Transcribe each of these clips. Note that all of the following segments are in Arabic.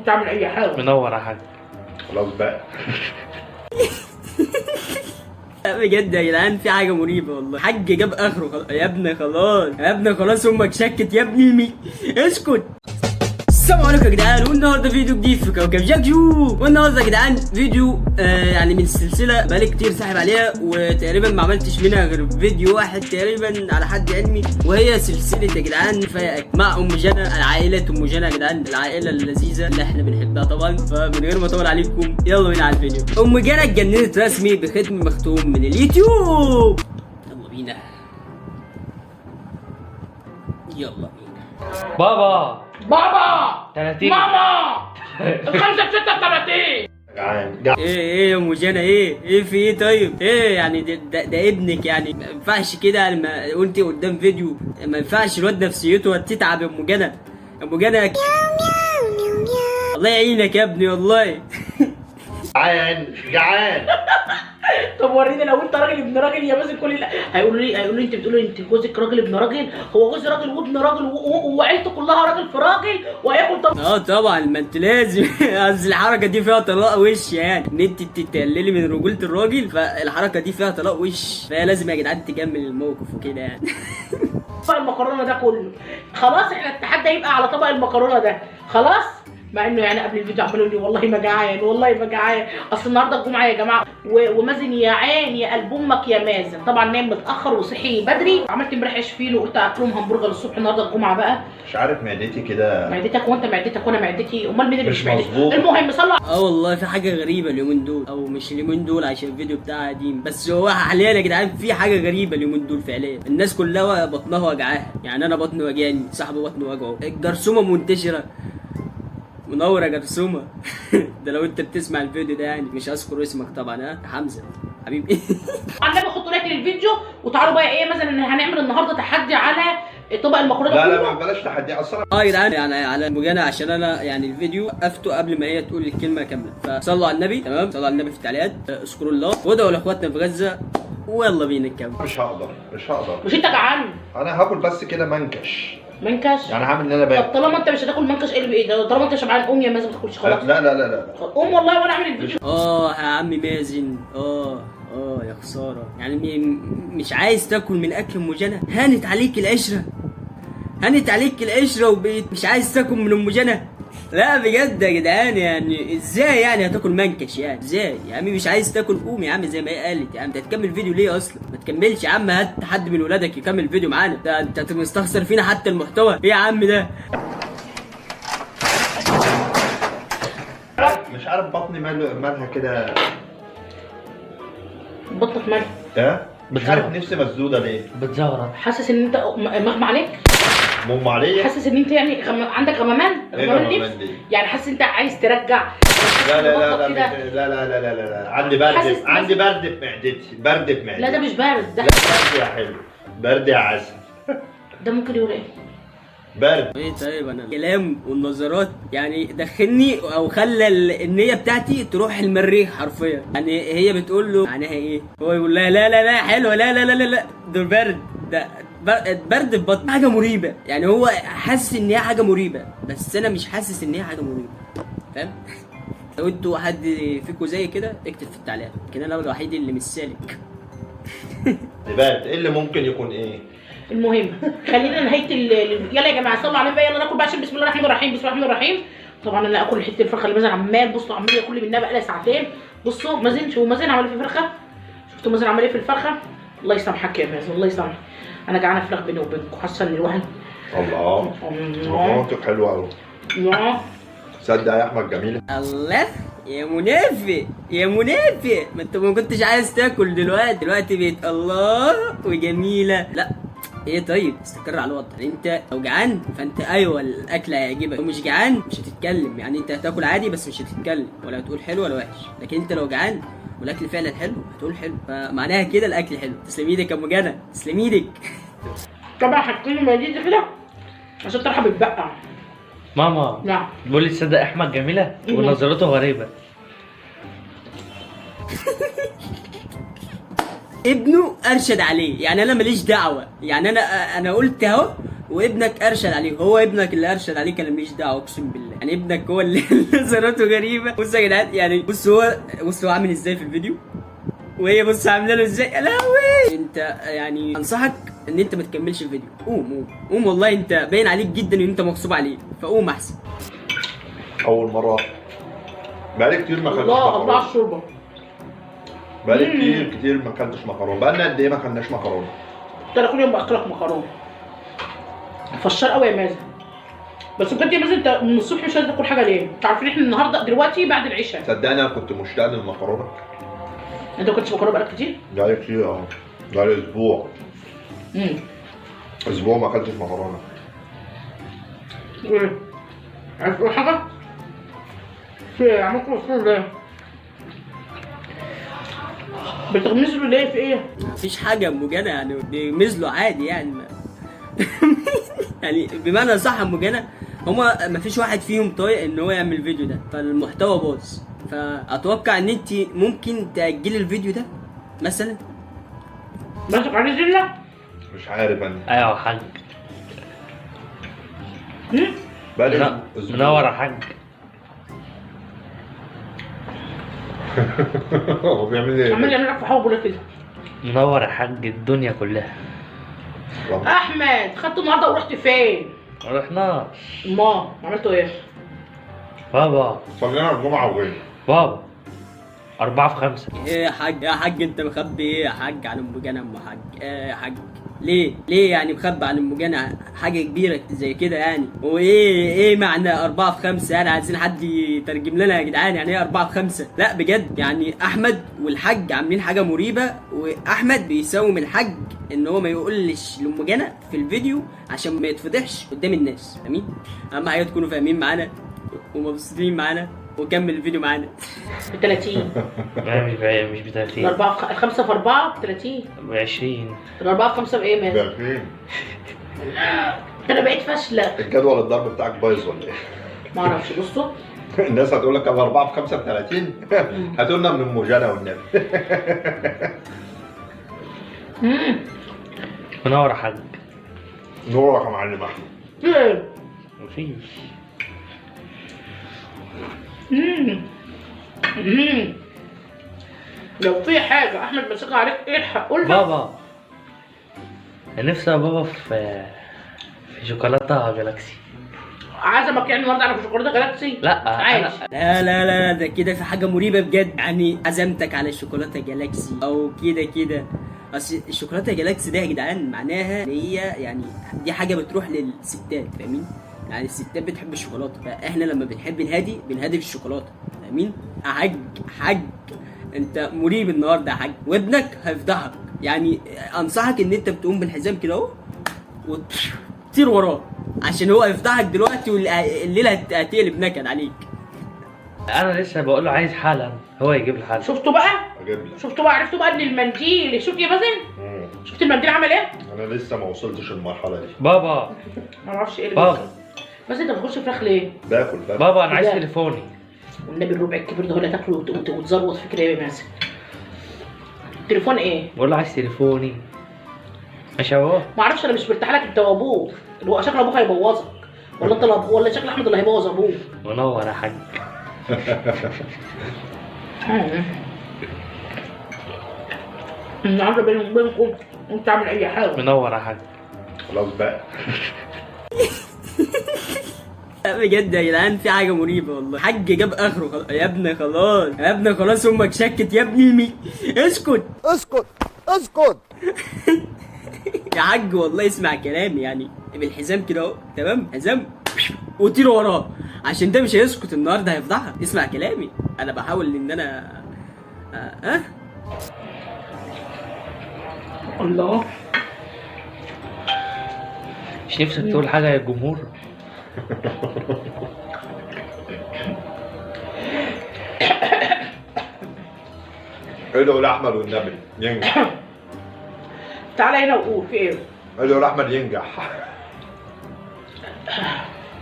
تعمل اي حاجه. منور يا حاج. خلاص بقى. بجد يا جدعان في حاجه مريبه والله. حاج جاب اخره خلاص يا ابني، خلاص يا ابني، خلاص امك شكت يا ابني اسكت. السلام عليكم يا جدعان، والنهارده فيديو جديد في كوكب جاكجو. والنهارده يا جدعان فيديو يعني من السلسله بقالي كتير ساحب عليها، وتقريبا ما عملتش منها غير فيديو واحد تقريبا على حد علمي، وهي سلسله يا جدعان فايقك مع ام جنى. العائله ام جنى يا جدعان، العائله اللذيذه اللي احنا بنحبها طبعا. فمن غير ما اطول عليكم يلا بينا على الفيديو. ام جنى اتجننت رسمي بختم مختوم من اليوتيوب. يلا بينا يلا بينا. بابا 30 ماما الخمسة بستة 30. جعان. ايه يا ام جنى، ايه في ايه؟ طيب ايه يعني ده ابنك يعني، ما ينفعش كده يعني. ما قلتي قدام فيديو ما ينفعش الواد نفسيته هتتعب يا ام جنى. يا ام جنى الله يعينك يا ابني والله. جعان. طب وريني لو انت راجل ابن راجل يا مازن. كل هيقولوا لي انت بتقولي انت جوزك راجل ابن راجل. هو جوزي راجل وابن راجل وعيلته كلها راجل في راجل وهياكل. طب طبعا ما انت لازم. اصل الحركه دي فيها طلاق وش، يعني ان انت تقللي من رجوله الراجل، فالحركه دي فيها طلاق وش، فهي لازم يا جدعان تكمل الموقف وكده يعني. طبق المكرونه ده كله خلاص، احنا التحدي هيبقى على طبق المكرونه ده خلاص. مع انه يعني قبل الفيديو عملوا لي والله ما جعان، والله ما جعان. اصل النهارده الجمعه يا جماعه، ومازن يا عين يا قلب امك يا مازن طبعا نام متاخر وصحي بدري. عملت امبارح عيش فيلو وقلت اكلهم همبرجر الصبح. النهارده الجمعه بقى مش عارف معدتي كده. معدتك وانت معدتك وانا معدتي، امال مين اللي مش مش معدتي؟ مظبوط. المهم صلى. والله في حاجه غريبه اليومين دول، او مش اليومين دول عشان الفيديو بتاعها قديم، بس هو حاليا يا جدعان في حاجه غريبه اليومين دول فعليا. الناس كلها بطنها وجعاها، يعني انا بطني وجعني، صاحبي بطنه وجعه، الجرثومه منتشره. منور يا جرثومه. ده لو انت بتسمع الفيديو ده يعني، مش هذكر اسمك طبعا، ها يا حمزه حبيبي. عندنا حطوا لايك للفيديو وتعالوا بقى ايه مثلا هنعمل النهارده تحدي على طبق المكرونه. لا بلاش تحدي اصلا. يا جدعان يعني على مجانا، عشان انا يعني الفيديو وقفته قبل ما هي تقول الكلمه كامله. فصلوا على النبي، تمام؟ صلوا على النبي في التعليقات، اذكروا الله وادعوا لاخواتنا في غزه، ويلا بينا نكمل. مش هقدر. مش انت جعان؟ انا هاكل بس كده منكش منكش يعني، هعمل ان انا طب باكل. طالما انت مش هتاكل منكش ايه بايه ده؟ طالما انت شبعان قوم يا مازن ما تاكلش خلاص. لا قوم والله وانا اعمل الفيديو. يا عم مازن، يا خساره يعني. مش عايز تاكل من اكل ام جنى؟ هانت عليك العشره، هانت عليك العشره وبقيت مش عايز تاكل من ام جنى؟ لا بجد يا جدعان، يعني ازاي يعني هتاكل منكش؟ يعني ازاي يا عم مش عايز تاكل؟ قوم يا عم زي ما هي قالت يا عم. انت هتكمل فيديو ليه اصلا؟ ما تكملش يا عم، هات حد من ولادك يكمل الفيديو معانا. انت مستخسر فينا حتى المحتوى؟ ايه يا عم ده؟ مش عارف بطني مالها كده. بطنك مالها؟ مش عارف نفسي مسدوده ليه. بتزغرط. حاسس ان انت مغمى عليك؟ مغمى عليا. حاسس ان انت يعني عندك غمامان؟ ايه غمامان غمامان دي؟ يعني حاسس انت عايز ترجع؟ لا عندي برد، عندي برد في معدتي، برد في معدتي. لا ده مش بارد ده. لا برد يا حلو، برد يا عسل. ده ممكن يقول ايه؟ برد. ايه طيب انا الكلام والنظرات يعني دخلني او خلى النيه بتاعتي تروح المريخ حرفيا. يعني هي بتقول له معناها ايه، هو يقول لها لا حلوه، لا ده برد، ده برد في بطن، حاجه مريبه. يعني هو حاسس ان هي حاجه مريبه، بس انا مش حاسس ان هي حاجه مريبه، فاهم؟ لو انتوا حد فيكم زي كده اكتب في التعليقات، لكن انا الوحيد اللي مش سالك. برد ايه اللي ممكن يكون ايه؟ المهم خلينا نهايه يلا يا جماعه صلوا على النبي، يلا ناكل بقى عشان بسم الله الرحمن الرحيم. بسم الله الرحمن الرحيم. طبعا انا اكل حته الفرخه اللي مازن عمال بصوا عمال ياكل منها بقى لها ساعتين. بصوا مازن، شوفوا مازن عمل ايه في الفرخه، شفتوا مازن عمل ايه في الفرخه؟ الله يسامحك يا مازن، الله يسامحك. انا جعانه فراخ بيني وبينكم، حاسه ان الواحد الله مكرونتك حلوه قوي. صدق يا احمد جميله. الله يا منافق يا منافق، ما انت ما كنتش عايز تاكل دلوقتي بقيت الله وجميله. لا ايه طيب استقر على الوضع. يعني انت لو جعان فانت ايوه الاكل هيعجبك، لو مش جعان مش هتتكلم. يعني انت هتاكل عادي بس مش هتتكلم ولا هتقول حلو ولا وحش. لكن انت لو جعان والاكل فعلا حلو هتقول حلو، فمعناها كده الاكل حلو. تسلم ايدك يا ام جنى، تسلم ايدك. طبعا حاطين المديد كده عشان الطرحه بتبقع. ماما نعم بيقول لي تصدق احمد جميله ونظرته غريبه. ابنه ارشد عليه، يعني انا ماليش دعوه. يعني انا قلت اهو وابنك ارشد عليه، هو ابنك اللي ارشد عليك، انا ماليش دعوه اقسم بالله، يعني ابنك هو اللي نظراته غريبه. بصوا يا جدعان، يعني بص هو عامل ازاي في الفيديو، وهي بص عامله له ازاي. يا لهوي، انت يعني انصحك ان انت ما تكملش الفيديو. قوم والله، انت باين عليك جدا ان انت مغصوب عليه، فقوم احسن. اول مره بقالي كتير ما اكلتش الله على مكرونه. الشوربه. بقالي كتير ما اكلتش مكرونه. بقالنا قد ايه ما اكلناش مكرونه؟ انا كل يوم باكلك مكرونه. فشار قوي يا مازن. بس بجد يا مازن، انت من الصبح مش قادر تاكل حاجه ليه؟ انت عارفين احنا النهارده دلوقتي بعد العشاء. صدقني انا كنت مشتاق للمكرونه. انت ما كنتش مكرونه بقالك كتير؟ بقالي كتير بقالي اسبوع. امم اسبوع ما اكلتش مكرونه. ايه؟ عايز تقول حاجه؟ في ايه؟ عملت مصروف ليه؟ بتغمزوا ليه في ايه؟ مفيش حاجه ام جنى، يعني بيمزلوا عادي يعني يعني بمعنى صح ام جنى، هما مفيش واحد فيهم طايق ان هو يعمل الفيديو ده، فالمحتوى باظ. فاتوقع ان انت ممكن تاجلي الفيديو ده مثلا. ماسك عليه زله؟ مش عارف انا. ايوه يا حاج. بقالي اسبوع. منور يا حاج. هو بيعمل ايه؟ عمال يعمل لك في حوض كده. منور يا حاج الدنيا كلها. احمد، خدته النهارده ورحت فين؟ ما رحناش. ما عملتوا ايه؟ بابا صلينا الجمعه وين؟ بابا 4 في 5. ايه يا حاج، يا حاج انت مخبي ايه يا حاج عن ام جنى؟ ام حاج ايه يا حاج؟ ليه يعني مخبي عن ام جنى حاجه كبيره زي كده يعني؟ وايه معنى 4 في 5 يعني؟ عايزين حد يترجم لنا يا جدعان، يعني ايه 4 في 5؟ لا بجد، يعني احمد والحاج عاملين حاجه مريبه، واحمد بيساوم الحاج ان هو ما يقولش لام جنى في الفيديو عشان ما يتفضحش قدام الناس. فاهمين؟ اهم حاجه تكونوا فاهمين معانا ومبسوطين معانا، وكمل الفيديو معانا. ب 30. لا مش ب 30. الأربعة الخمسة في 4 ب 30. ب 20. الأربعة في 5 بإيه مازن؟ فين؟ أنا بقيت فاشلة. الجدول الضرب بتاعك بايظ ولا ايه؟ معرفش. بصوا الناس هتقول لك ال 4 في 5 ب 30. هاتوا لنا من ام جنى والنبي. منور يا حاج. نورك يا معلم احمد. ايه؟ مفيش. لو في حاجة أحمد ماسكها عليك الحق قولها. بابا انا نفسي يا بابا في شوكولاته جالاكسي. عزمك يعني النهارده على شوكولاتة جالاكسي؟ لا عايش. لا ده كده في حاجه مريبه بجد، يعني عزمتك على الشوكولاته جالاكسي او كده. اصل الشوكولاته جالاكسي ده يا جدعان معناها ان هي يعني دي حاجه بتروح للستات، فاهمين؟ يعني الستات بتحب الشوكولاته، فاحنا لما بنحب الهادي بنهدي في الشوكولاته، فاهمين؟ حاج انت مريب النهارده يا حاج، وابنك هيفضحك. يعني انصحك ان انت بتقوم بالحزام كده اهو وتطير وراه، عشان هو هيفضحك دلوقتي والليله هتقلب نكد عليك. انا لسه بقول له عايز حالا، هو يجيب لي حالا. شفتوا بقى؟ اجيب لك. شفتوا بقى؟ عرفتوا بقى ان المنديل، شفت يا مازن؟ شفت المنديل عمل ايه؟ انا لسه ما وصلتش المرحله دي. بابا ما اعرفش ايه اللي بابا بيحصل. بس انت بتخش فراخ ليه؟ باكل بابا انا عايز ده. تليفوني. والنبي الربع الكبير ده ولا تاكله وتزروط في كده يا مازن. تليفون ايه؟ بقول له عايز تليفوني. ماشي يا بابا. ما اعرفش، انا مش مرتاح لك انت وابوك، اللي هو شكل ابوك هيبوظك، ولا انت ولا شكل احمد اللي هيبوظ ابوك. منور يا حاج. النهارده بيني وبينكم انت تعمل اي حاجه. منور يا حاج. خلاص بقى. بجد يا جدعان في حاجه مريبه والله، حاج جاب اخره خلاص. يا ابني خلاص، يا ابني خلاص، امك شكت يا ابني. اسكت يا حاج والله اسمع كلامي، يعني بالحزام كده اهو، تمام؟ حزام وطير وراه، عشان ده مش هيسكت النهارده، هيفضحك. اسمع كلامي، انا بحاول ان انا الله. مش نفسك تقول حاجه يا جمهور؟ ادعوا لاحمد والنبي ينجح. تعالى هنا وقول في ايه؟ ادعوا لاحمد ينجح.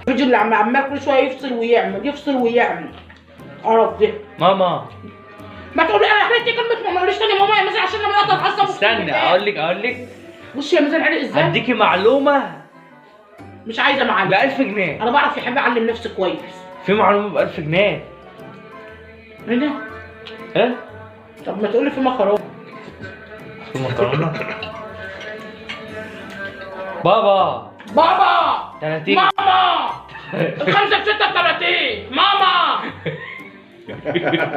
الفيديو اللي عمال كل شويه يفصل ويعمل قرف ده. ماما ما تقول انا حرقت كلمه ماما، ماليش تاني ماما يا مازن عشان لما يقطع اتعصب. استني اقول لك بص يا مازن عرق ازاي؟ هديكي معلومه مش عايزه معلم. ب 1000 جنيه. انا بعرف يا حبيبي اعلم نفسي كويس. في معلومه ب 1000 جنيه. ايه ده؟ ايه؟ طب ما تقولي في مكرونه. في مكرونه. بابا بابا 30. ماما الخمسة ب 36 ماما.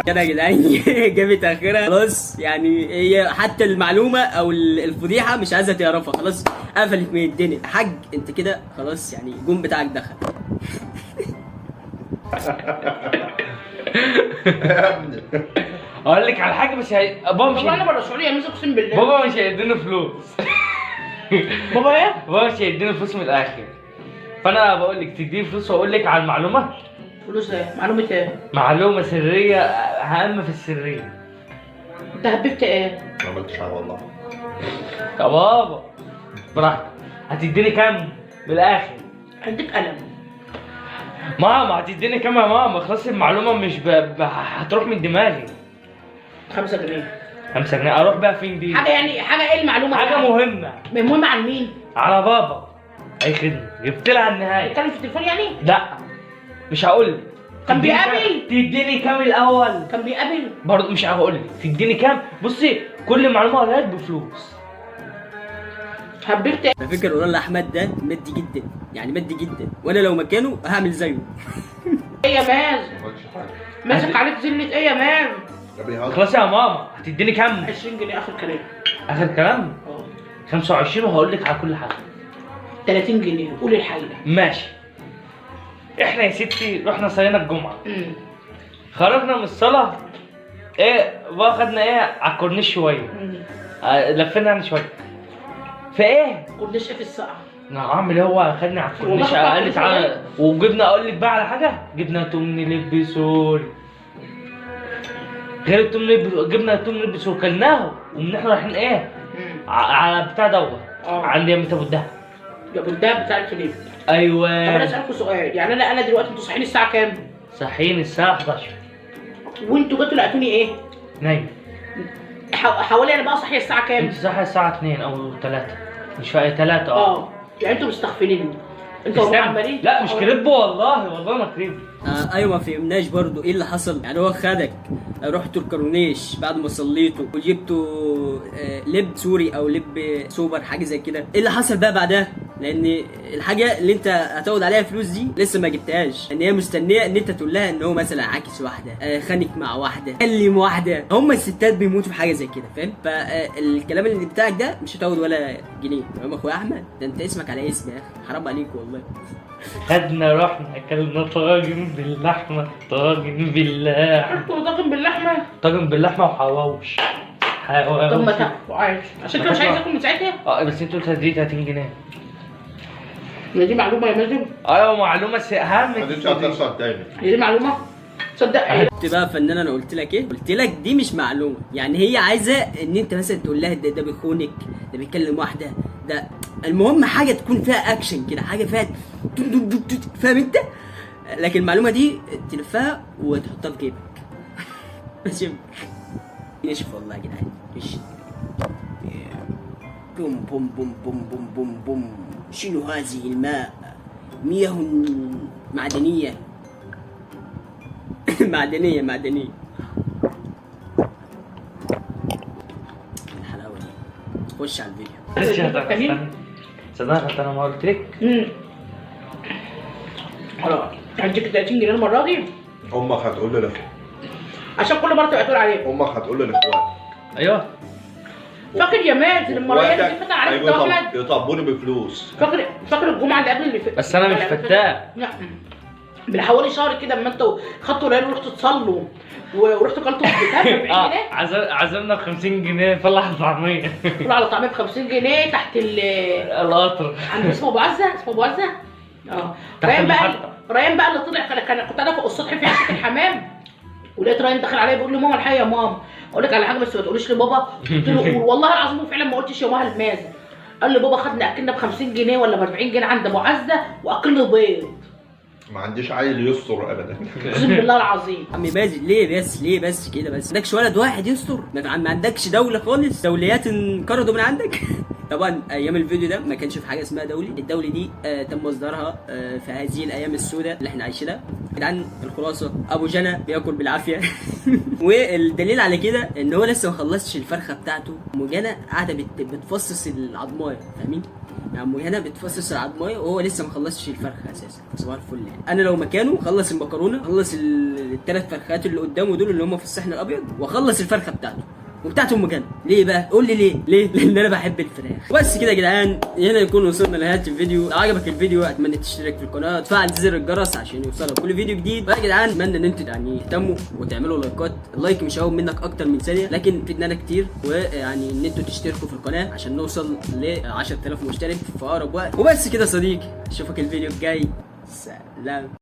كده يا جدعان جابت اخرها خلاص، يعني هي حتى المعلومه او الفضيحه مش عايزه تعرفها، خلاص قفلت من الدنيا. حاج انت كده خلاص، يعني الجون بتاعك دخل. يا ابني اقول لك على حاجه بس بابا مش والله انا بره السعوديه مش اقسم بالله. بابا مش هيديني فلوس. بابا ايه؟ بابا مش هيديني فلوس من الاخر. فانا بقول لك تديني فلوس واقول لك على المعلومه. فلوس ايه؟ معلومه ايه؟ معلومه سريه اهم في السريه. انت هببت ايه؟ ما عملتش حاجه والله. يا بابا براحتك. هتديني كام من الاخر؟ هديك قلم. ماما هتديني كام يا ماما؟ خلاص المعلومه مش هتروح من دماغي. 5 جنيه. 5 جنيه اروح بقى فين دي؟ حاجه يعني حاجه ايه المعلومه؟ حاجه مهمه. مهمه عن مين؟ على بابا. اي خدمه جبت لها النهايه. بتتكلم في التليفون يعني؟ لا مش هقول لك. كان تديني بيقابل؟ كام؟ تديني كام الاول؟ كان بيقابل؟ برضه مش هقول لك تديني كام. بصي كل معلومه اقولها لك بفلوس. هببت ايه؟ على فكره الولد احمد ده مادي جدا، يعني مادي جدا، وانا لو مكانه هعمل زيه. ايه يا ماز؟ ما عملتش حاجه. ماسك عليك زله ايه يا مان؟ يا ابني هات. خلاص يا ماما هتديني كام؟ 20 جنيه اخر كلام. اخر كلام؟ اه 25 وهقول لك على كل حاجه. 30 جنيه قولي الحقيقه. ماشي. احنا يا ستي رحنا صلينا الجمعه. خرجنا من الصلاه ايه بقى، خدنا ايه على الكورنيش شويه. لفينا يعني شويه. فايه؟ كورنيش ايه في السقعه؟ نعم هو خدني على الكورنيش والله قال لي تعالى وجبنا. اقول لك بقى على حاجه، جبنا توم لب سوري. غير التوم لب، جبنا توم لب سوري كلناه ومن احنا رايحين ايه على بتاع دوت عند يمة ابو الدهب. يا ابو الدهب بتاع الفليب. ايوه. طب انا اسالكم سؤال، يعني انا دلوقتي انتوا صاحيين الساعه كام؟ صاحيين الساعه 11. وانتوا جيتوا لقيتوني ايه؟ نايم. حوالي انا بقى صاحيه الساعه كام؟ انت صاحي الساعه 2 او 3 مش فاهم 3 يعني انتوا مستغفلين انتوا عمالين. لا مش كريب والله ما كريب. ايوه ما فهمناش برضو ايه اللي حصل. يعني هو خدك رحتوا الكورنيش بعد ما صليتوا وجبتوا لب سوري او لب سوبر حاجه زي كده، ايه اللي حصل بقى بعدها؟ لان الحاجه اللي انت هتاخد عليها فلوس دي لسه ما جبتهاش، ان هي مستنيه ان انت تقول لها ان هو مثلا عاكس واحده، خانك مع واحده، كلم واحده. هم الستات بيموتوا في حاجه زي كده فاهم؟ فالكلام اللي بتاعك ده مش هتاخد ولا جنيه. تمام يا اخويا احمد؟ ده انت اسمك على اسمي يا اخي، حرام عليك والله. خدنا رحنا اكلنا طاجن باللحمه. طاجن باللحمه. طاجن باللحمه. طاجن باللحمه وحواوش. طب ما تاكلوا عادي عشان كده مش عايز اكل من ساعتها. بس انت قلت هدي 30 جنيه. هي دي معلومه يا مازن؟ ايوه معلومه اهم. مش هتخسر تاني. هي دي معلومه؟ تصدق قلت بقى فنان، انا قلت لك ايه؟ قلت لك دي مش معلومه. يعني هي عايزه ان انت مثلا تقول لها ده بيخونك، ده بيكلم واحده، ده المهم حاجه تكون فيها اكشن كده، حاجه فيها فاهم انت؟ لكن المعلومه دي تلفها وتحطها في جيبك. ماشي نشف والله يا جدعان. ماشي بوم بوم بوم بوم بوم بوم بوم. شنو هذه الماء؟ مياه معدنيه. معدنيه الحلاوه دي. خش على الفيديو. صدقت انا ما قلت لك. خلاص هديك 30 جنيه المره دي. امك هتقول لي عشان كل مره تبقى تقول عليه. امك هتقول لي لاخواتك. ايوه فاكر يا مازن المره اللي فاتت عليك ايوه يطبوني بفلوس. فاكر الجمعه اللي قبل اللي فاتت. بس انا مش فتاح. لا من حوالي شهر كده اما انتوا خدتوا ريال ورحتوا تصلوا ورحتوا كلتوا الكتاب ب 40 جنيه. عزمنا ب 50 جنيه فلاح طعميه. طلع على طعميه ب 50 جنيه تحت القطر. عند اسمه ابو عزه. ريان بقى اللي طلع كنت انا فوق السطح في عشة الحمام ولقيت ريان داخل عليا بيقول لي ماما الحقيقه يا ماما اقول لك على حاجه بس ما تقوليش لبابا. قلت له والله العظيم فعلا ما قلتش يا ماما المازن. قال لي بابا خدنا اكلنا ب 50 جنيه ولا ب 40 جنيه عند ابو عزه واكلنا بيض. ما عنديش عيل يستر ابدا. اقسم بالله العظيم. عمي مازن ليه بس كده بس؟ ما عندكش ولد واحد يستر؟ ما عندكش دوله خالص؟ دوليات انقرضوا من عندك؟ طبعا ايام الفيديو ده ما كانش في حاجه اسمها دولي. الدولي دي تم اصدارها في هذه الايام السوداء اللي احنا عايشينها. جدعان الخلاصه ابو جنى بياكل بالعافيه. والدليل على كده ان هو لسه ما خلصش الفرخه بتاعته. ام جنى قاعده بتفصص العضمايه، فاهمين؟ يعني ام جنى بتفصص العضمايه وهو لسه ما خلصش الفرخه اساسا. صباح الفل يعني. انا لو مكانه خلص المكرونه، خلص الثلاث فرخات اللي قدامه دول اللي هم في الصحن الابيض، واخلص الفرخه بتاعته وبتاعت ام جنى. ليه بقى؟ قول لي ليه؟ لان انا بحب الفراخ. بس كده يا جدعان، هنا يكون وصلنا لنهايه الفيديو. لو عجبك الفيديو اتمنى تشترك في القناه وتفعل زر الجرس عشان يوصلك كل فيديو جديد. ويا جدعان اتمنى ان انتوا يعني تهتموا وتعملوا لايكات. اللايك مش هياخد منك اكتر من ثانيه لكن فيدنا كتير. ويعني ان انتوا تشتركوا في القناه عشان نوصل ل 10000 مشترك في اقرب وقت. وبس كده يا صديقي، اشوفك الفيديو الجاي. سلام.